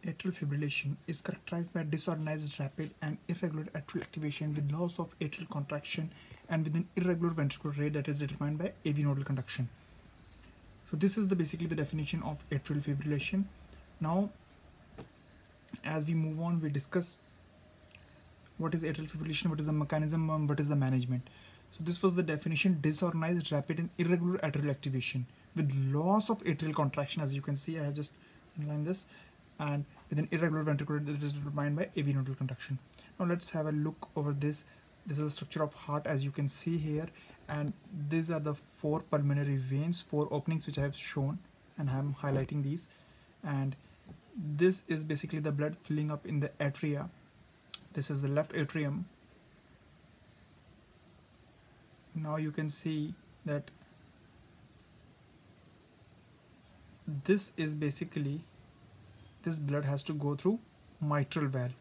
Atrial fibrillation is characterized by disorganized, rapid, and irregular atrial activation with loss of atrial contraction and with an irregular ventricular rate that is determined by AV nodal conduction. So this is basically the definition of atrial fibrillation. Now, as we move on, we discuss what is atrial fibrillation, what is the mechanism, and what is the management. So this was the definition: disorganized, rapid, and irregular atrial activation with loss of atrial contraction. As you can see, I have just underlined this, and with an irregular ventricular that is determined by AV nodal conduction. Now let's have a look over this. This is the structure of heart, as you can see here, and these are the 4 pulmonary veins, 4 openings which I have shown, and I am highlighting these. And this is basically the blood filling up in the atria. This is the left atrium. Now you can see that this is basically, this blood has to go through mitral valve,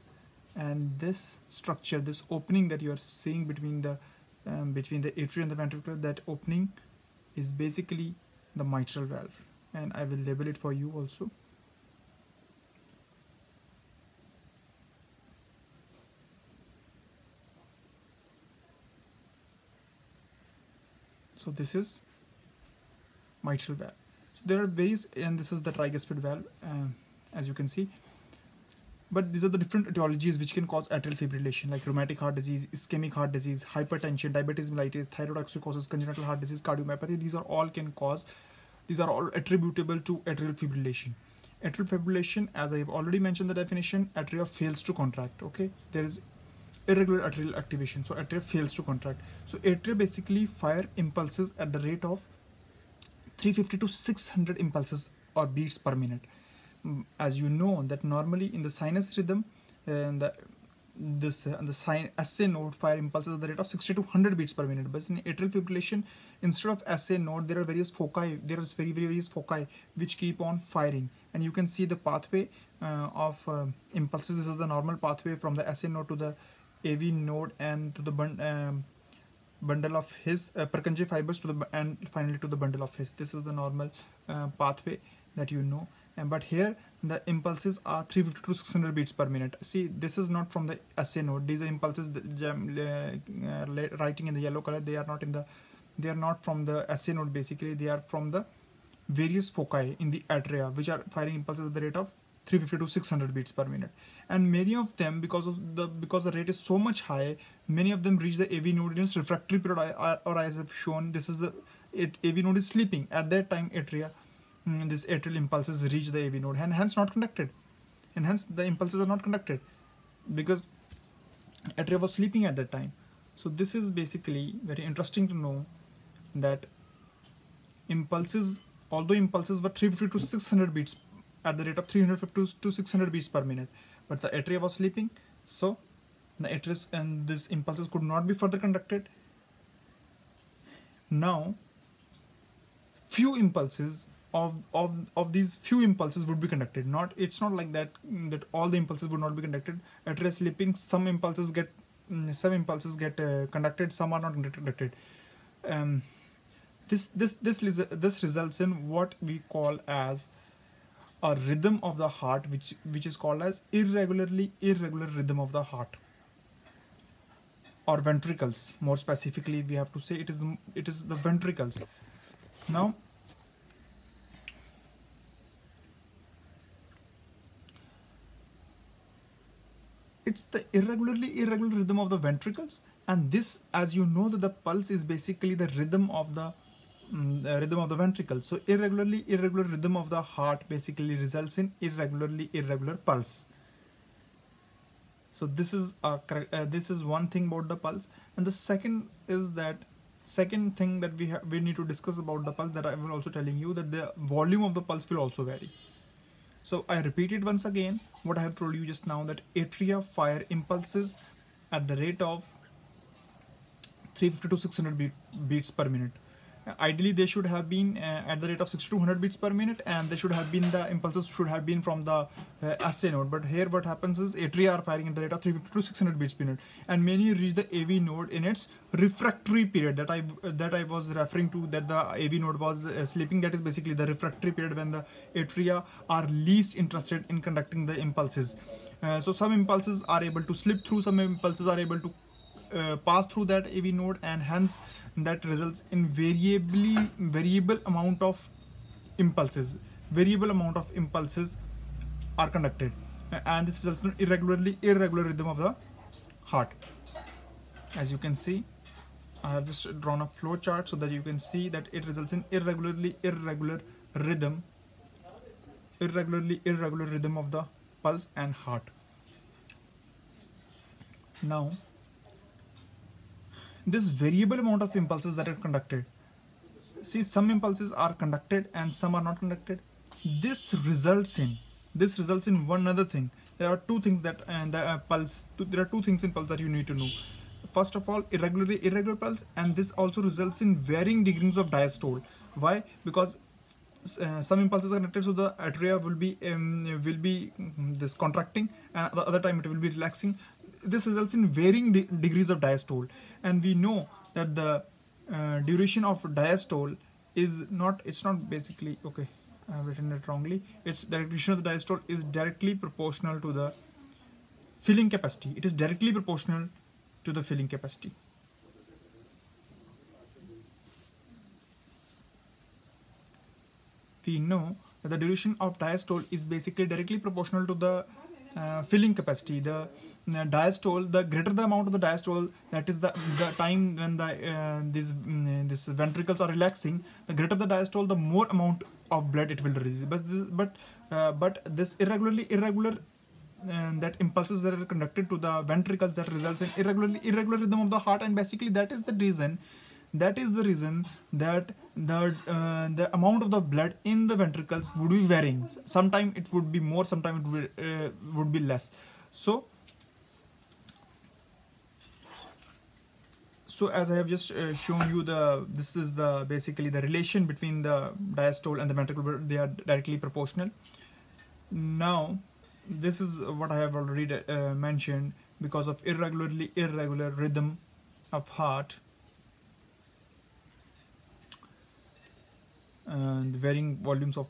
and this structure, this opening that you are seeing between the atria and the ventricle, that opening is basically the mitral valve, and I will label it for you also. So this is mitral valve. So there are various, and this is the tricuspid valve, as you can see. But these are the different etiologies which can cause atrial fibrillation, like rheumatic heart disease, ischemic heart disease, hypertension, diabetes mellitus, thyrotoxicosis, congenital heart disease, cardiomyopathy. These are all attributable to atrial fibrillation. Atrial fibrillation, as I have already mentioned the definition, atria fails to contract. Okay, there is irregular atrial activation, so atria fails to contract. So atria basically fire impulses at the rate of 350 to 600 impulses or beats per minute. As you know that normally in the sinus rhythm, the SA node fire impulses at the rate of 60 to 100 beats per minute. But in atrial fibrillation, instead of SA node, there are various foci. There is various foci which keep on firing, and you can see the pathway of impulses. This is the normal pathway from the SA node to the AV node and to the bundle of his Purkinje fibers to the, and finally to the bundle of his. This is the normal pathway that you know. But here the impulses are 350 to 600 beats per minute. See, this is not from the SA node. These are impulses writing in the yellow color. They are not from the SA node. Basically, they are from the various foci in the atria, which are firing impulses at the rate of 350 to 600 beats per minute. And many of them, because the rate is so much high, many of them reach the AV node in its refractory period, or as I've shown, this is the AV node is sleeping. At that time, these atrial impulses reach the AV node and hence not conducted, and hence the impulses are not conducted because atria was sleeping at that time. So this is basically very interesting to know that impulses, although impulses were 350 to 600 beats at the rate of 350 to 600 beats per minute, but the atria was sleeping, so the atria and these impulses could not be further conducted. Now few impulses of these few impulses would be conducted. It's not like that all the impulses would not be conducted. Atria sleeping, some impulses get conducted, some are not conducted. This results in what we call as a rhythm of the heart, which is called as irregular rhythm of the heart, or ventricles. More specifically, we have to say it is the ventricles. Now it's the irregular rhythm of the ventricles, and this, as you know, that the pulse is basically the rhythm of the ventricle. So irregular rhythm of the heart basically results in irregular pulse. So this is one thing about the pulse. And the second thing that we need to discuss about the pulse, that I will also telling you, that the volume of the pulse will also vary. So I repeat it once again, what I have told you just now, that atria fire impulses at the rate of 350 to 600 beats per minute. Ideally they should have been at the rate of 6200 beats per minute, and they should have been, the impulses should have been from the SA node. But here what happens is atria are firing at the rate of 350 to 600 beats per minute, and many reach the AV node in its refractory period that I was referring to, that the AV node was sleeping. That is basically the refractory period when the atria are least interested in conducting the impulses. So some impulses are able to slip through, some impulses are able to pass through that AV node, and hence that results in variable amount of impulses. Variable amount of impulses are conducted, and this results in irregular rhythm of the heart. As you can see, I have just drawn a flow chart so that you can see that it results in irregular rhythm of the pulse and heart. Now, this variable amount of impulses that are conducted, see, some impulses are conducted and some are not conducted. This results in one other thing. There are two things that there are two things in pulse that you need to know. First of all, irregular pulse, and this also results in varying degrees of diastole. Why? Because some impulses are connected, so the atria will be this contracting, and the other time it will be relaxing. This results in varying degrees of diastole, and we know that the duration of diastole is not, it's not basically, okay, I have written it wrongly. Its duration of the diastole is directly proportional to the filling capacity. It is directly proportional to the filling capacity. We know that the duration of diastole is basically directly proportional to the filling capacity. The diastole, the greater the amount of the diastole, that is the time when these ventricles are relaxing, the greater the diastole, the more amount of blood it will release. But this irregular that impulses that are conducted to the ventricles, that results in irregular rhythm of the heart, and basically that is the reason that the amount of the blood in the ventricles would be varying. Sometime it would be more, sometime it would be less. So as I have just shown you, this is basically the relation between the diastole and the ventricle. They are directly proportional. Now this is what I have already mentioned. Because of irregular rhythm of heart, and varying volumes of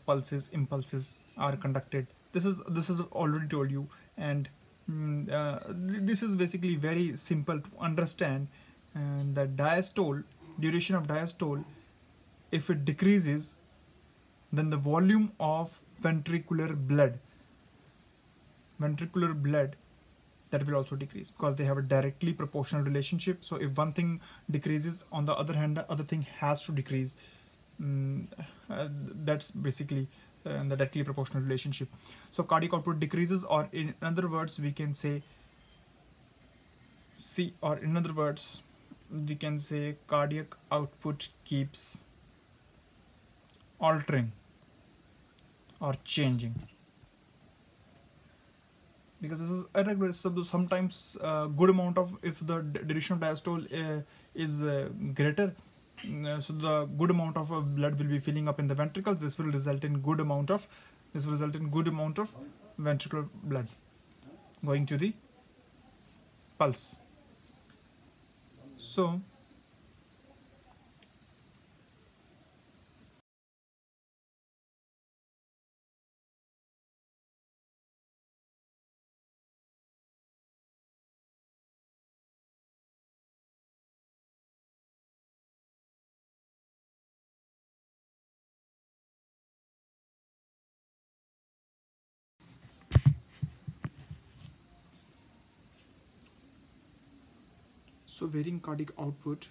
impulses are conducted. This is already told you, and this is basically very simple to understand. And the duration of diastole, if it decreases, then the volume of ventricular blood that will also decrease, because they have a directly proportional relationship. So if one thing decreases, on the other hand the other thing has to decrease. That's basically the directly proportional relationship. So cardiac output decreases, or in other words we can say cardiac output keeps altering or changing, because this is irregular. So sometimes good amount of, if the duration of diastole is greater, so the good amount of blood will be filling up in the ventricles. This will result in good amount of ventricular blood going to the pulse. So varying cardiac output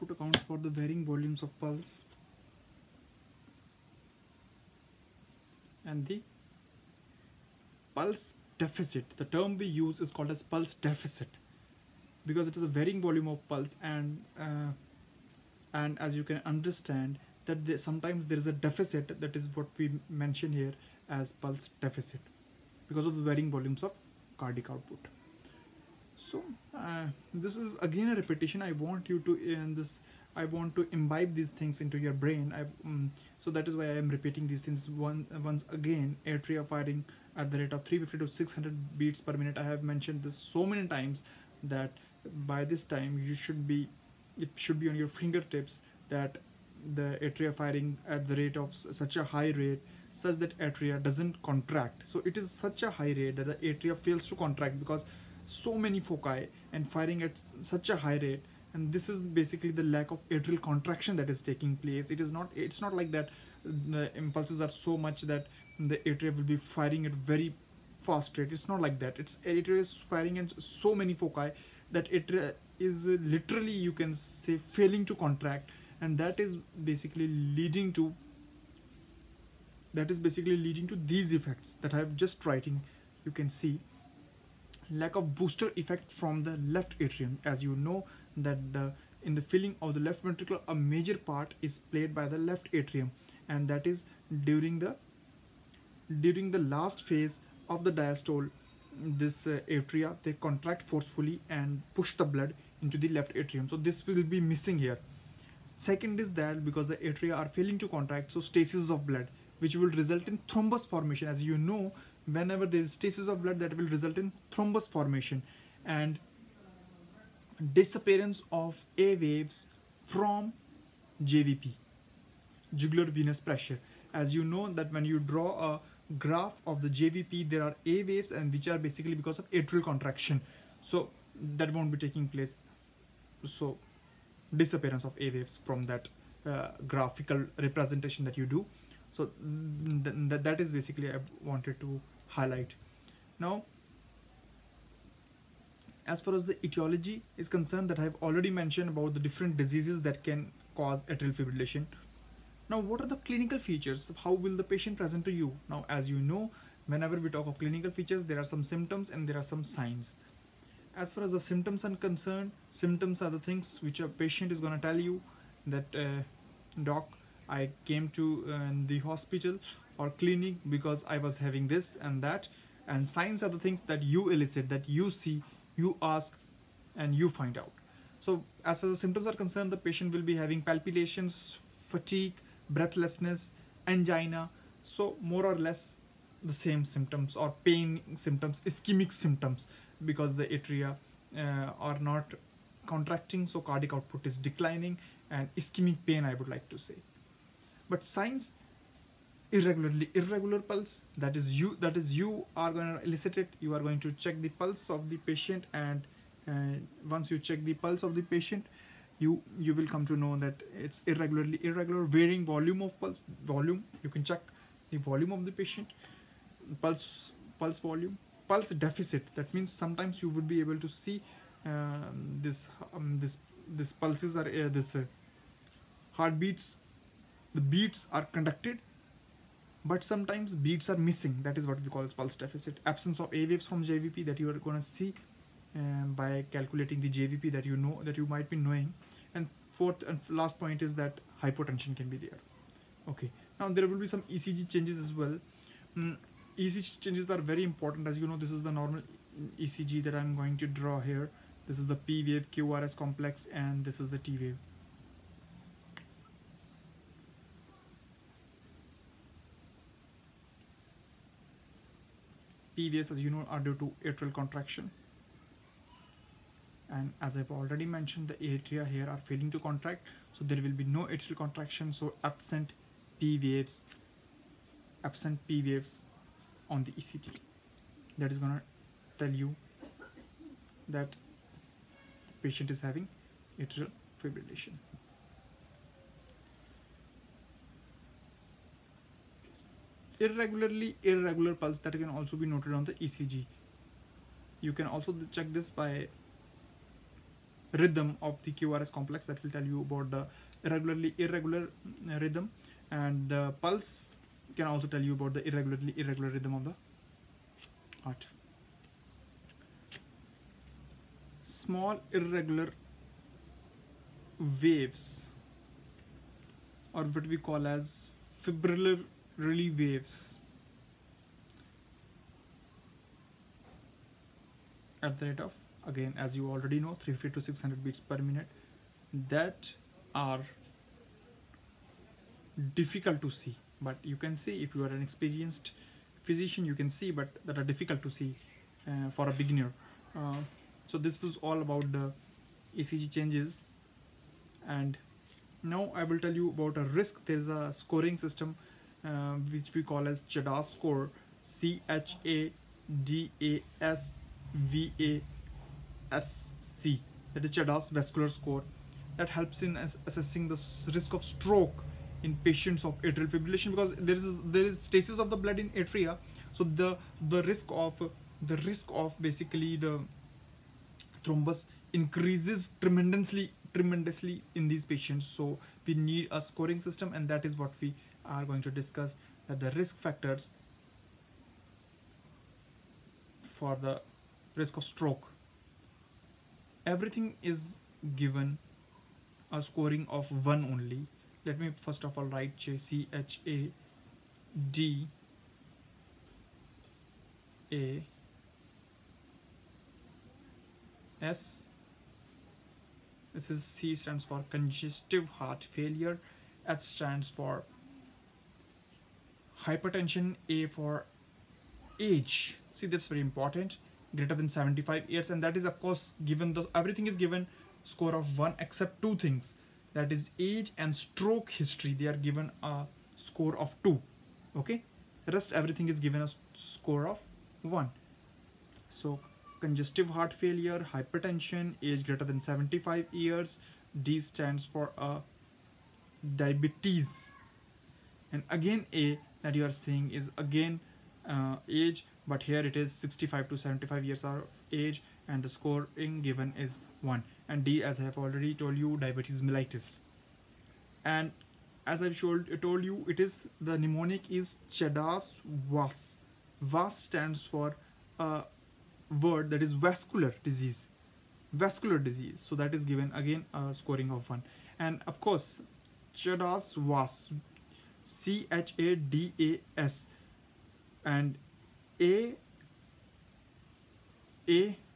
accounts for the varying volumes of pulse and the pulse deficit. The term we use is called as pulse deficit, because it is a varying volume of pulse, and And as you can understand that sometimes there is a deficit, that is what we mention here as pulse deficit, because of the varying volumes of cardiac output. So this is again a repetition. I want you to in this I want to imbibe these things into your brain. So that is why I am repeating these things once again. Atria firing at the rate of 350 to 600 beats per minute. I have mentioned this so many times that by this time it should be on your fingertips that the atria firing at the rate of such a high rate, such that atria doesn't contract. So it is such a high rate that the atria fails to contract because so many foci and firing at such a high rate, and this is basically the lack of atrial contraction that is taking place. It's not like that the impulses are so much that the atria will be firing at very fast rate. It's not like that. Atria is firing at so many foci that atria is literally, you can say, failing to contract, and that is basically leading to these effects that I have just writing. You can see lack of booster effect from the left atrium. As you know that in the filling of the left ventricle, a major part is played by the left atrium, and that is during the last phase of the diastole. This atria, they contract forcefully and push the blood into the left atrium. So this will be missing here. Second is that because the atria are failing to contract, so stasis of blood, which will result in thrombus formation. As you know, whenever there is stasis of blood, that will result in thrombus formation and disappearance of A waves from JVP, jugular venous pressure. As you know that when you draw a graph of the JVP, there are A waves, and which are basically because of atrial contraction. So that won't be taking place. So disappearance of A waves from that graphical representation that you do. So that is basically I wanted to highlight. Now, as far as the etiology is concerned, that I have already mentioned about the different diseases that can cause atrial fibrillation. Now, what are the clinical features? How will the patient present to you? Now, as you know, whenever we talk of clinical features, there are some symptoms and there are some signs. As far as the symptoms are concerned, symptoms are the things which a patient is going to tell you that doc, I came to the hospital or clinic because I was having this and that. And signs are the things that you elicit, that you see, you ask, and you find out. So as far as the symptoms are concerned, the patient will be having palpitations, fatigue, breathlessness, angina. So more or less the same symptoms, or pain symptoms, ischemic symptoms, because the atria are not contracting, so cardiac output is declining, and ischemic pain, I would like to say. But signs: irregular pulse, that is you are going to elicit it. You are going to check the pulse of the patient, and once you check the pulse of the patient, you will come to know that it's irregular, varying volume of pulse. Volume, you can check the volume of the patient, pulse volume. Pulse deficit, that means sometimes you would be able to see this pulses are heartbeats, the beats are conducted, but sometimes beats are missing. That is what we call as pulse deficit. Absence of A waves from JVP, that you are going to see by calculating the JVP that you might be knowing. And fourth and last point is that hypotension can be there. Okay, now there will be some ECG changes as well. ECG changes are very important. As you know, this is the normal ECG that I'm going to draw here. This is the P wave, QRS complex, and this is the T wave. P waves, as you know, are due to atrial contraction. And as I've already mentioned, the atria here are failing to contract, so there will be no atrial contraction. So absent P waves on the ECG. That is going to tell you that the patient is having atrial fibrillation. Irregular pulse, that can also be noted on the ECG. You can also check this by rhythm of the QRS complex, that will tell you about the irregular rhythm, and the pulse can also tell you about the irregular rhythm of the heart. Small irregular waves or what we call as fibrillar waves at the rate of, again, as you already know, 350 to 600 beats per minute, that are difficult to see. But you can see, if you are an experienced physician, you can see, but that are difficult to see for a beginner. So this was all about the ECG changes, and now I will tell you about a risk. There is a scoring system which we call as CHADAS score, CHADASVASC, that is CHADAS vascular score, that helps in assessing the risk of stroke in patients of atrial fibrillation, because there is stasis of the blood in atria. So the risk of basically the thrombus increases tremendously in these patients. So we need a scoring system, and that is what we are going to discuss, that the risk factors for the risk of stroke. Everything is given a scoring of 1 only. Let me first of all write CHADAS. This is C stands for congestive heart failure, H stands for hypertension, A for age. See, that's very important, greater than 75 years, and that is of course given, everything is given score of 1 except 2 things, that is age and stroke history. They are given a score of 2. Okay, the rest everything is given a score of 1. So congestive heart failure, hypertension, age greater than 75 years, D stands for diabetes, and again A that you are seeing is again age, but here it is 65 to 75 years of age, and the scoring given is 1. And D, as I have already told you, diabetes mellitus. And as I've told you, it is, the mnemonic is CHADAS-VAS. VAS stands for a word that is vascular disease. So that is given again a scoring of 1. And of course CHADAS-VAS, CHADAS, and A,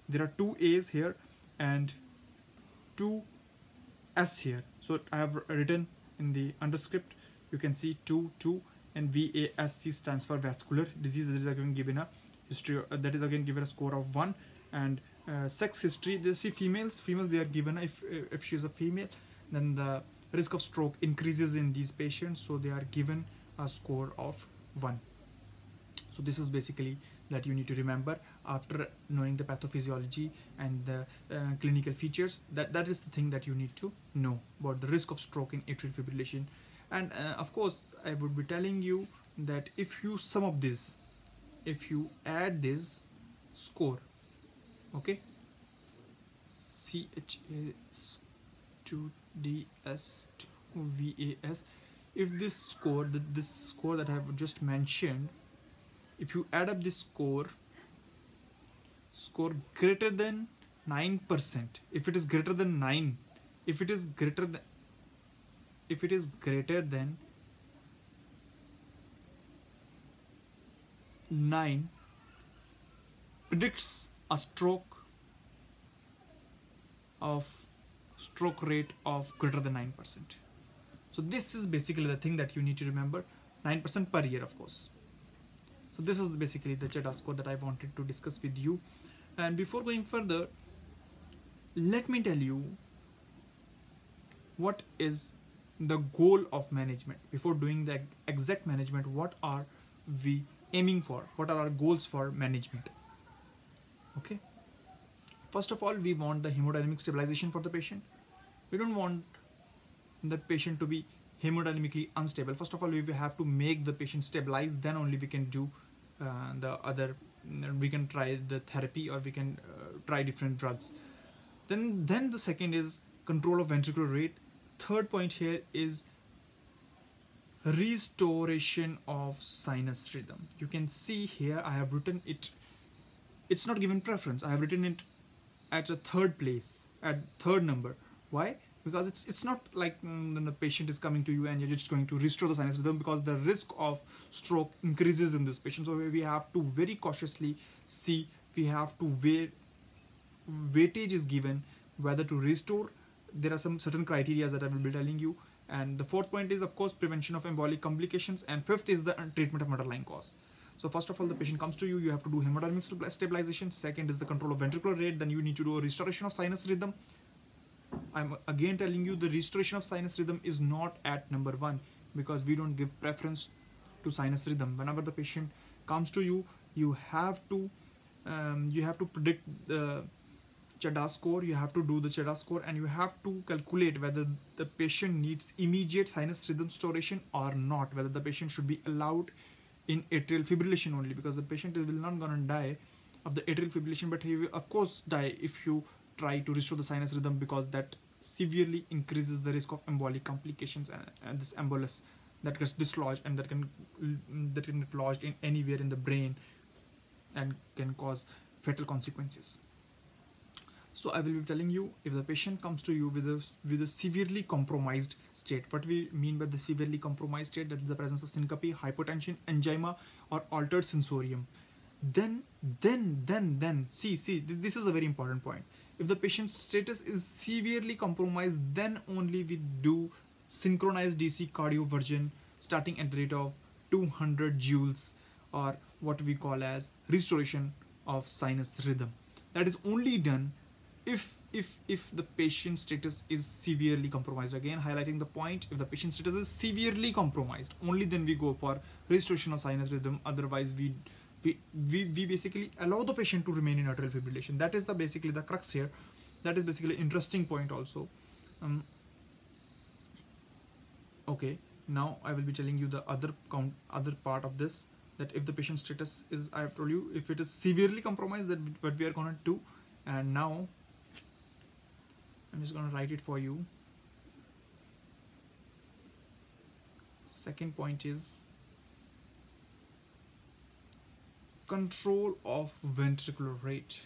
there are 2 A's here and 2 S here. So I have written in the underscript, you can see 2, and VASC stands for vascular disease. That is again given a history, that is again given a score of 1. And sex history, they see females they are given, if she is a female, then the risk of stroke increases in these patients, so they are given a score of 1. So this is basically that you need to remember after knowing the pathophysiology and the clinical features. That is the thing that you need to know about the risk of stroke in atrial fibrillation. And of course I would be telling you that if you sum up this, if you add this score, okay, CHAS to DS to VAS, if this score, this score that I have just mentioned, if you add up this score greater than 9%, if it is greater than 9, if it is greater than 9, predicts a stroke rate of greater than 9%. So this is basically the thing that you need to remember, 9% per year, of course. So this is basically the CHADAS score that I wanted to discuss with you. And before going further, let me tell you what is the goal of management. Before doing the exact management, what are we aiming for? What are our goals for management? Okay. First of all, we want the hemodynamic stabilization for the patient. We don't want the patient to be hemodynamically unstable. First of all, we have to make the patient stabilize, then only we can do the other, we can try the therapy, or we can try different drugs. Then the second is control of ventricular rate. Third point here is restoration of sinus rhythm. You can see here I have written it, it's not given preference, I have written it at a third place, at third number. Why? because it's not like when the patient is coming to you and you're just going to restore the sinus rhythm, because the risk of stroke increases in this patient. So we have to very cautiously see, we have to weightage is given whether to restore. There are some certain criteria that I will be telling you. And the fourth point is, of course, prevention of embolic complications, and fifth is the treatment of underlying cause. So first of all, the patient comes to you, you have to do hemodynamic stabilization. Second is the control of ventricular rate. Then you need to do a restoration of sinus rhythm. I'm again telling you, the restoration of sinus rhythm is not at number one, because we don't give preference to sinus rhythm. Whenever the patient comes to you, you have to predict the CHEDA score. You have to do the CHEDA score, and you have to calculate whether the patient needs immediate sinus rhythm restoration or not, whether the patient should be allowed in atrial fibrillation only, because the patient will not gonna die of the atrial fibrillation, but he will of course die if you try to restore the sinus rhythm, because that severely increases the risk of embolic complications, and this embolus that gets dislodged and that can get lodged in anywhere in the brain and can cause fatal consequences. So I will be telling you, if the patient comes to you with a severely compromised state. What we mean by the severely compromised state, that is the presence of syncope, hypotension, angina, or altered sensorium. Then see, this is a very important point. If the patient's status is severely compromised, then only we do synchronized DC cardioversion starting at the rate of 200 joules, or what we call as restoration of sinus rhythm. That is only done if the patient status is severely compromised. Again, highlighting the point, if the patient status is severely compromised, only then we go for restoration of sinus rhythm. Otherwise, we basically allow the patient to remain in atrial fibrillation. That is basically the crux here. That is basically interesting point also. Okay, now I will be telling you the other part of this, that if the patient status is, I have told you, if it is severely compromised, that what we are going to do. And now I'm just going to write it for you. Second point is control of ventricular rate.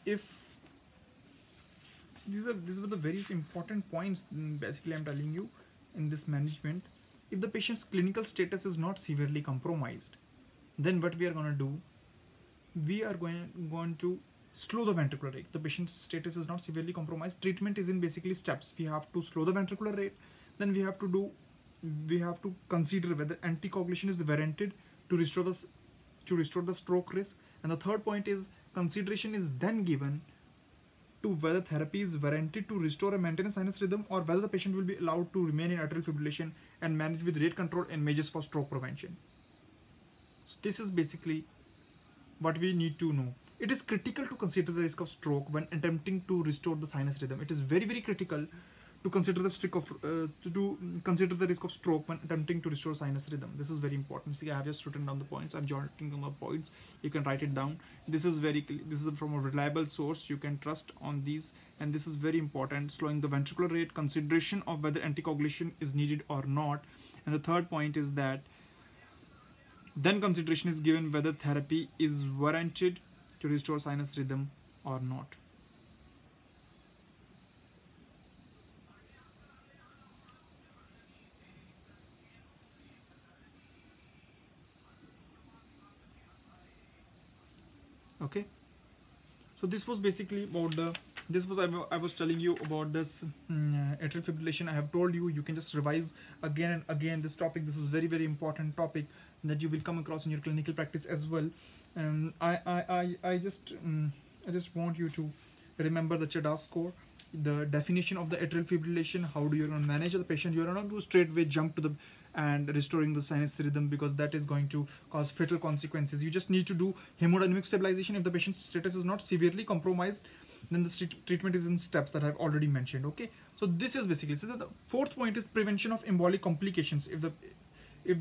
If these were the very important points, basically I'm telling you in this management. If the patient's clinical status is not severely compromised, then what we are going to do, we are going to slow the ventricular rate. The patient's status is not severely compromised. Treatment is in basically steps. We have to slow the ventricular rate. Then we have to consider whether anticoagulation is warranted to restore the stroke risk. And the third point is, consideration is then given to whether therapy is warranted to restore a maintenance sinus rhythm, or whether the patient will be allowed to remain in atrial fibrillation and manage with rate control and measures for stroke prevention. So this is basically what we need to know. It is critical to consider the risk of stroke when attempting to restore the sinus rhythm. It is very, very critical to consider the risk of stroke when attempting to restore sinus rhythm. This is very important. See, I have just written down the points. I'm jotting down the points. You can write it down. This is from a reliable source. You can trust on these, and this is very important. Slowing the ventricular rate, consideration of whether anticoagulation is needed or not. And the third point is that then consideration is given whether therapy is warranted to restore sinus rhythm or not. Okay, so this was basically about I was telling you about this atrial fibrillation. I have told you, you can just revise again and again this topic. This is very, very important topic that you will come across in your clinical practice as well. I just want you to remember the CHEDA score, the definition of the atrial fibrillation, how do you manage the patient. You are not to straight away jump to the and restoring the sinus rhythm, because that is going to cause fatal consequences. You just need to do hemodynamic stabilization. If the patient's status is not severely compromised, then the treatment is in steps that I've already mentioned. Okay, so this is basically, so the fourth point is prevention of embolic complications. If